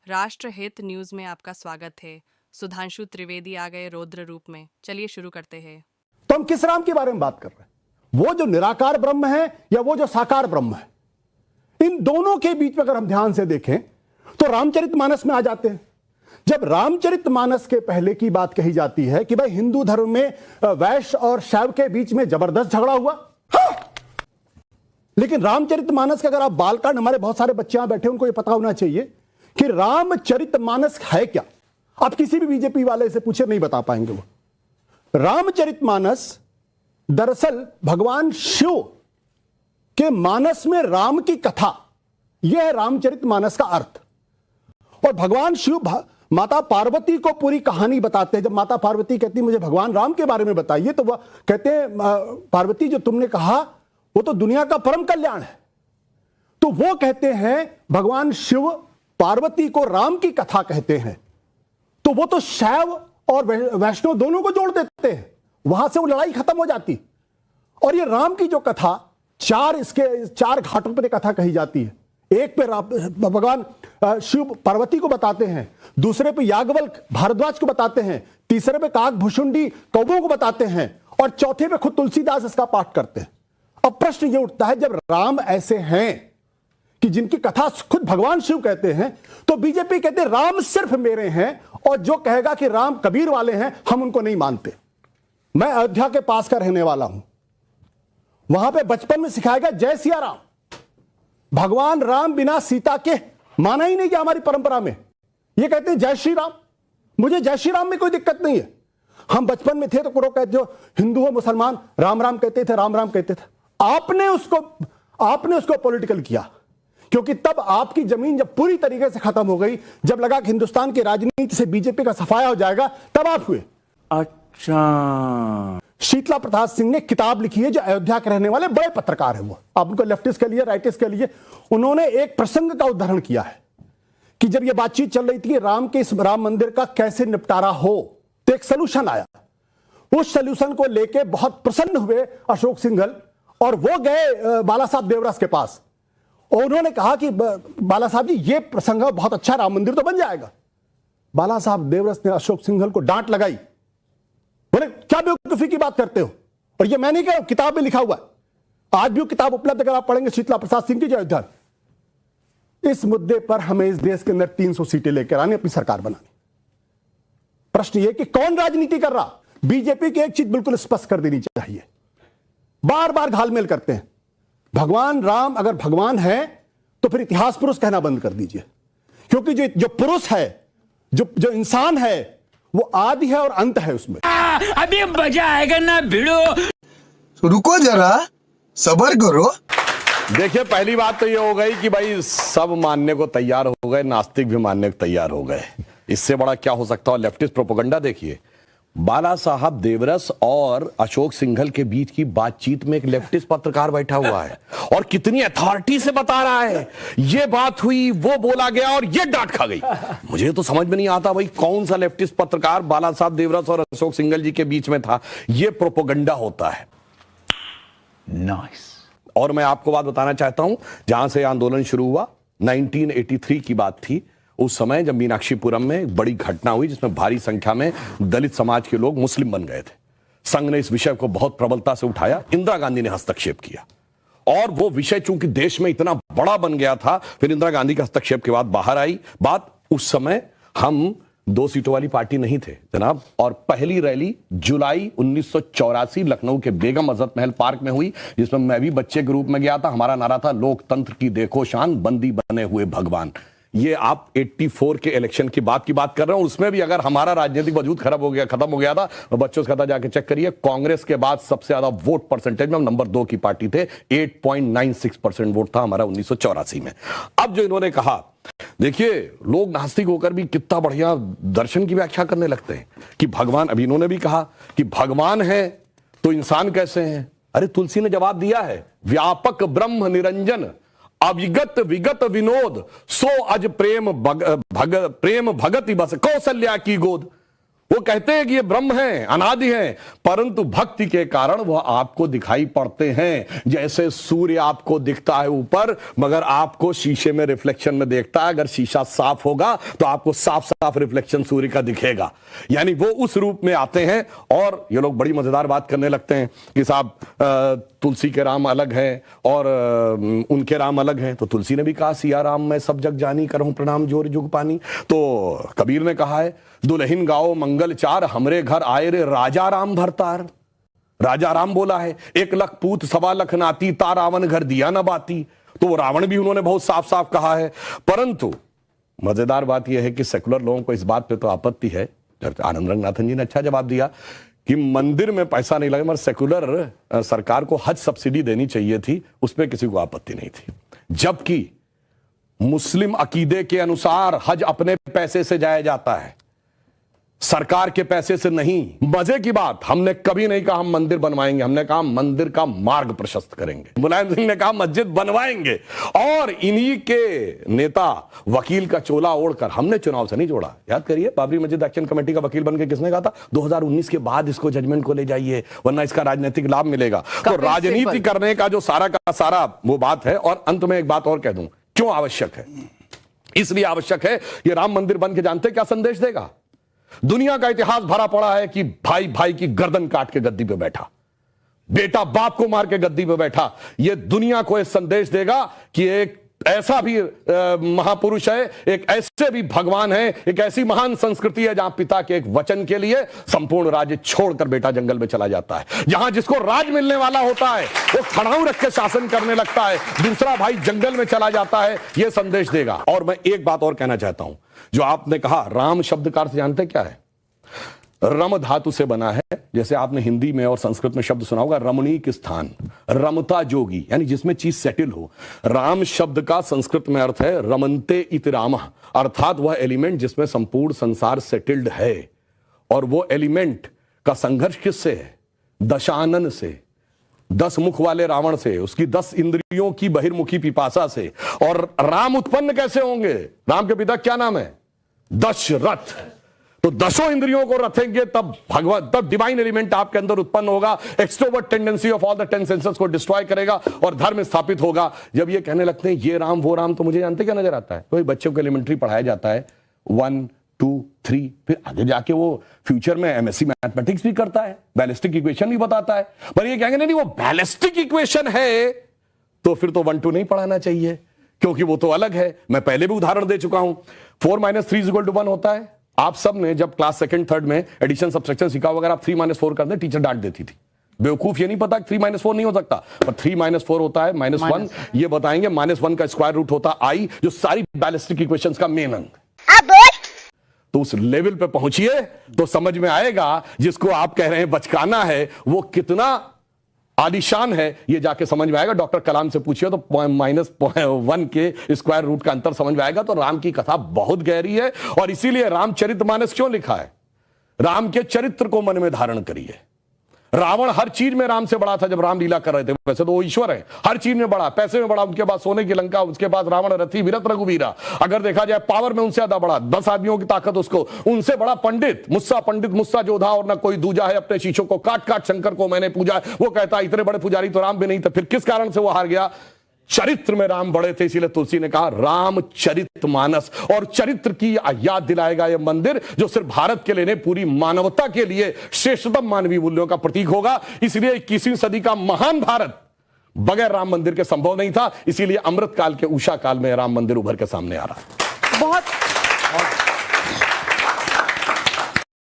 राष्ट्रहित न्यूज में आपका स्वागत है। सुधांशु त्रिवेदी आ गए रौद्र रूप में। चलिए शुरू करते हैं। तो हम किस राम के बारे में बात कर रहे हैं? वो जो निराकार ब्रह्म है या वो जो साकार ब्रह्म है? इन दोनों के बीच में अगर हम ध्यान से देखें तो रामचरितमानस में आ जाते हैं। जब रामचरितमानस के पहले की बात कही जाती है कि भाई हिंदू धर्म में वैश्य और शैव के बीच में जबरदस्त झगड़ा हुआ, लेकिन रामचरितमानस का अगर आप बालकांड, हमारे बहुत सारे बच्चे यहां बैठे उनको ये पता होना चाहिए कि रामचरितमानस है क्या। आप किसी भी बीजेपी वाले से पूछे नहीं बता पाएंगे। वो रामचरितमानस दरअसल भगवान शिव के मानस में राम की कथा, यह है रामचरितमानस का अर्थ। और भगवान शिव माता पार्वती को पूरी कहानी बताते हैं। जब माता पार्वती कहती मुझे भगवान राम के बारे में बताइए, तो वह कहते हैं पार्वती जो तुमने कहा वो तो दुनिया का परम कल्याण है। तो वो कहते हैं भगवान शिव पार्वती को राम की कथा कहते हैं, तो वो तो शैव और वैष्णव दोनों को जोड़ देते हैं। वहां से वो लड़ाई खत्म हो जाती। और ये राम की जो कथा, चार घाटों पर कथा कही जाती है। एक पे भगवान शिव पार्वती को बताते हैं, दूसरे पे याज्ञवल्क्य भारद्वाज को बताते हैं, तीसरे पे काक भुषुंडी कौवों को बताते हैं, और चौथे पे खुद तुलसीदास इसका पाठ करते हैं। अब प्रश्न ये उठता है, जब राम ऐसे हैं कि जिनकी कथा खुद भगवान शिव कहते हैं, तो बीजेपी कहते हैं राम सिर्फ मेरे हैं, और जो कहेगा कि राम कबीर वाले हैं हम उनको नहीं मानते। मैं अयोध्या के पास का रहने वाला हूं। वहां पे बचपन में सिखाया गया जय सिया राम। भगवान राम बिना सीता के माना ही नहीं गया हमारी परंपरा में। ये कहते हैं जय श्री राम। मुझे जय श्री राम में कोई दिक्कत नहीं है। हम बचपन में थे तो कहते जो हिंदू हो मुसलमान राम राम कहते थे, राम राम कहते थे। आपने उसको पॉलिटिकल किया, क्योंकि तब आपकी जमीन जब पूरी तरीके से खत्म हो गई, जब लगा कि हिंदुस्तान की राजनीति से बीजेपी का सफाया हो जाएगा, तब आप हुए। अच्छा, शीतला प्रसाद सिंह ने किताब लिखी है, जो अयोध्या के रहने वाले बड़े पत्रकार हैं। वो आप उनको लेफ्टिस्ट के लिए, राइटिस्ट के लिए, उन्होंने एक प्रसंग का उदाहरण किया है कि जब यह बातचीत चल रही थी कि राम के इस राम मंदिर का कैसे निपटारा हो, तो एक सोल्यूशन आया। उस सोल्यूशन को लेके बहुत प्रसन्न हुए अशोक सिंघल, और वो गए बाला साहब देवरस के पास, और उन्होंने कहा कि बाला साहब जी ये प्रसंग बहुत अच्छा, राम मंदिर तो बन जाएगा। बाला साहब देवरस ने अशोक सिंघल को डांट लगाई, बोले क्या बेवकूफी की बात करते हो। और ये मैं नहीं कह रहा हूं, किताब में लिखा हुआ है। आज भी वो किताब उपलब्ध, अगर आप पढ़ेंगे शीतला प्रसाद सिंह की जो अयोध्या। इस मुद्दे पर हमें इस देश के अंदर 300 सीटें लेकर आनी, अपनी सरकार बनानी। प्रश्न ये कि कौन राजनीति कर रहा। बीजेपी की एक चीज बिल्कुल स्पष्ट कर देनी चाहिए, बार बार घालमेल करते हैं। भगवान राम अगर भगवान है तो फिर इतिहास पुरुष कहना बंद कर दीजिए, क्योंकि जो पुरुष है, जो इंसान है, वो आदि है और अंत है। उसमें अभी मजा आएगा ना भिड़ो। रुको जरा, सब्र करो। देखिए, पहली बात तो ये हो गई कि भाई सब मानने को तैयार हो गए, नास्तिक भी मानने को तैयार हो गए। इससे बड़ा क्या हो सकता है। लेफ्टिस्ट प्रोपेगेंडा देखिए, बाला साहब देवरस और अशोक सिंघल के बीच की बातचीत में एक लेफ्टिस्ट पत्रकार बैठा हुआ है और कितनी अथॉरिटी से बता रहा है ये बात हुई, वो बोला गया और ये डांट खा गई। मुझे तो समझ में नहीं आता भाई कौन सा लेफ्टिस्ट पत्रकार बाला साहब देवरस और अशोक सिंघल जी के बीच में था। ये प्रोपेगेंडा होता है। नाइस। और मैं आपको बात बताना चाहता हूं, जहां से आंदोलन शुरू हुआ 1983 की बात थी। उस समय जब मीनाक्षीपुरम में एक बड़ी घटना हुई जिसमें भारी संख्या में दलित समाज के लोग मुस्लिम बन गए थे। संघ ने इस विषय को बहुत प्रबलता से उठाया, इंदिरा गांधी ने हस्तक्षेप किया, और वो विषय चूंकि देश में इतना बड़ा बन गया था, फिर इंदिरा गांधी के हस्तक्षेप के बाद बाहर आई बात। उस समय हम 2 सीटों वाली पार्टी नहीं थे जनाब, और पहली रैली जुलाई 1984 लखनऊ के बेगम अजहत महल पार्क में हुई, जिसमें मैं भी बच्चे के रूप में गया था। हमारा नारा था लोकतंत्र की देखो शान, बंदी बने हुए भगवान। ये आप 84 के इलेक्शन की बात कर रहे हो। उसमें भी अगर हमारा राजनीतिक वजूद खत्म हो गया था, तो बच्चों से कहता जाके चेक करिए, कांग्रेस के बाद सबसे ज्यादा वोट परसेंटेज में हम नंबर 2 की पार्टी थे। 8.96% वोट था हमारा 1984 में। अब जो इन्होंने कहा, देखिए लोग नास्तिक होकर भी कितना बढ़िया दर्शन की व्याख्या करने लगते हैं कि भगवान, अभी इन्होंने भी कहा कि भगवान है तो इंसान कैसे हैं। अरे तुलसी ने जवाब दिया है, व्यापक ब्रह्म निरंजन अविगत विगत विनोद, सो अज प्रेम भगति बस कौशल्या की गोद। वो कहते हैं कि ये ब्रह्म है, अनादि है, परंतु भक्ति के कारण वह आपको दिखाई पड़ते हैं। जैसे सूर्य आपको दिखता है ऊपर, मगर आपको शीशे में रिफ्लेक्शन में देखता है। अगर शीशा साफ होगा तो आपको साफ साफ रिफ्लेक्शन सूर्य का दिखेगा। यानी वो उस रूप में आते हैं। और ये लोग बड़ी मजेदार बात करने लगते हैं कि साहब तुलसी के राम अलग हैं और उनके राम अलग हैं। तो तुलसी ने भी कहा सिया राम मैं सब जग जानी, करहूं प्रणाम जोर जुग पानी। तो कबीर ने कहा है दुल्हिन गाओ मंगल चार, हमरे घर आए रे राजा राम भरतार। राजा राम बोला है 1 लाख पूत 1.25 लाख नाती, ता रावण घर दिया न बाती। तो वो रावण भी उन्होंने बहुत साफ साफ कहा है। परंतु मजेदार बात यह है कि सेकुलर लोगों को इस बात पे तो आपत्ति है। आनंद रंगनाथन जी ने अच्छा जवाब दिया कि मंदिर में पैसा नहीं लगे, मगर सेकुलर सरकार को हज सब्सिडी देनी चाहिए थी, उस पर किसी को आपत्ति नहीं थी। जबकि मुस्लिम अकीदे के अनुसार हज अपने पैसे से जाया जाता है, सरकार के पैसे से नहीं। मजे की बात, हमने कभी नहीं कहा हम मंदिर बनवाएंगे, हमने कहा मंदिर का मार्ग प्रशस्त करेंगे। मुलायम सिंह ने कहा मस्जिद बनवाएंगे। और इन्हीं के नेता वकील का चोला ओढ़कर, हमने चुनाव से नहीं जोड़ा। याद करिए बाबरी मस्जिद एक्शन कमेटी का वकील बनकर किसने कहा था 2019 के बाद इसको जजमेंट को ले जाइए, वरना इसका राजनीतिक लाभ मिलेगा। तो राजनीति करने का जो सारा का सारा वो बात है। और अंत में एक बात और कह दूं, क्यों आवश्यक है? इसलिए आवश्यक है ये राम मंदिर बन के जानते क्या संदेश देगा? दुनिया का इतिहास भरा पड़ा है कि भाई भाई की गर्दन काट के गद्दी पे बैठा, बेटा बाप को मार के गद्दी पे बैठा। यह दुनिया को यह संदेश देगा कि एक ऐसा भी महापुरुष है, एक ऐसे भी भगवान है, एक ऐसी महान संस्कृति है जहां पिता के एक वचन के लिए संपूर्ण राज्य छोड़कर बेटा जंगल में चला जाता है। जहां जिसको राज मिलने वाला होता है वो खड़ाऊ रख के शासन करने लगता है, दूसरा भाई जंगल में चला जाता है। यह संदेश देगा। और मैं एक बात और कहना चाहता हूं, जो आपने कहा राम शब्द का अर्थ जानते क्या है? रम धातु से बना है। जैसे आपने हिंदी में और संस्कृत में शब्द सुना होगा रमणीक स्थान, रमता जोगी, यानी जिसमें चीज सेटल हो। राम शब्द का संस्कृत में अर्थ है रमन्ते इति रामः, अर्थात वह एलिमेंट जिसमें संपूर्ण संसार सेटल्ड है। और वो एलिमेंट का संघर्ष किससे है? दशानन से, 10 मुख वाले रावण से, उसकी 10 इंद्रियों की बहिर्मुखी पिपासा से। और राम उत्पन्न कैसे होंगे? राम के पिता क्या नाम है? दशरथ। तो 10 इंद्रियों को रखेंगे तब भगवान, तब डिवाइन एलिमेंट आपके अंदर उत्पन्न होगा। Extrovert tendency of all the 10 senses को डिस्ट्रॉय करेगा और धर्म स्थापित होगा। जब ये कहने लगते हैं ये राम वो राम, तो मुझे जानते क्या नजर आता है? तो बच्चों को एलिमेंट्री पढ़ाया जाता है 1 2 3, फिर आगे जाके वो फ्यूचर में एमएससी मैथमेटिक्स भी करता है, बैलिस्टिक इक्वेशन भी बताता है। पर ये कहेंगे नहीं वो बैलिस्टिक इक्वेशन है, तो फिर तो 1 2 नहीं पढ़ाना चाहिए, क्योंकि वो तो अलग है। मैं पहले भी उदाहरण दे चुका हूं। 4 - 3 = 1 होता है। आप सब ने जब क्लास 2nd 3rd में एडिशन सब्ट्रैक्शन सीखा, अगर आप 3 - 4 कर दें टीचर डांट देती थी। बेवकूफ ये नहीं पता 3 - 4 नहीं हो सकता, पर 3 - 4 होता है -1। ये बताएंगे -1 का स्क्वायर रूट होता I, जो सारी बैलिस्टिक इक्वेशंस का मेन अंग। तो उस लेवल पे पहुंचिए तो समझ में आएगा जिसको आप कह रहे हैं बचकाना है वो कितना आलिशान है, ये जाके समझ में आएगा। डॉक्टर कलाम से पूछिए तो -1 के स्क्वायर रूट का अंतर समझ में आएगा। तो राम की कथा बहुत गहरी है और इसीलिए रामचरितमानस क्यों लिखा है? राम के चरित्र को मन में धारण करिए। रावण हर चीज में राम से बड़ा था जब राम लीला कर रहे थे। वैसे तो वो ईश्वर है, हर चीज में बड़ा, पैसे में बड़ा, उनके पास सोने की लंका, उसके पास रावण रथी विरत रघुवीरा। अगर देखा जाए पावर में उनसे ज्यादा बड़ा, 10 आदमियों की ताकत उसको, उनसे बड़ा पंडित मुस्सा जोधा और ना कोई दूजा है। अपने शीशों को काट काट शंकर को मैंने पूजा। वो कहता इतने बड़े पुजारी तो राम भी नहीं थे। फिर किस कारण से वो हार गया? चरित्र में राम बड़े थे। इसीलिए तुलसी ने कहा रामचरितमानस। और चरित्र की याद दिलाएगा यह मंदिर, जो सिर्फ भारत के लिए नहीं पूरी मानवता के लिए श्रेष्ठतम मानवीय मूल्यों का प्रतीक होगा। इसलिए 21वीं सदी का महान भारत बगैर राम मंदिर के संभव नहीं था। इसीलिए अमृत काल के उषा काल में राम मंदिर उभर के सामने आ रहा है। बहुत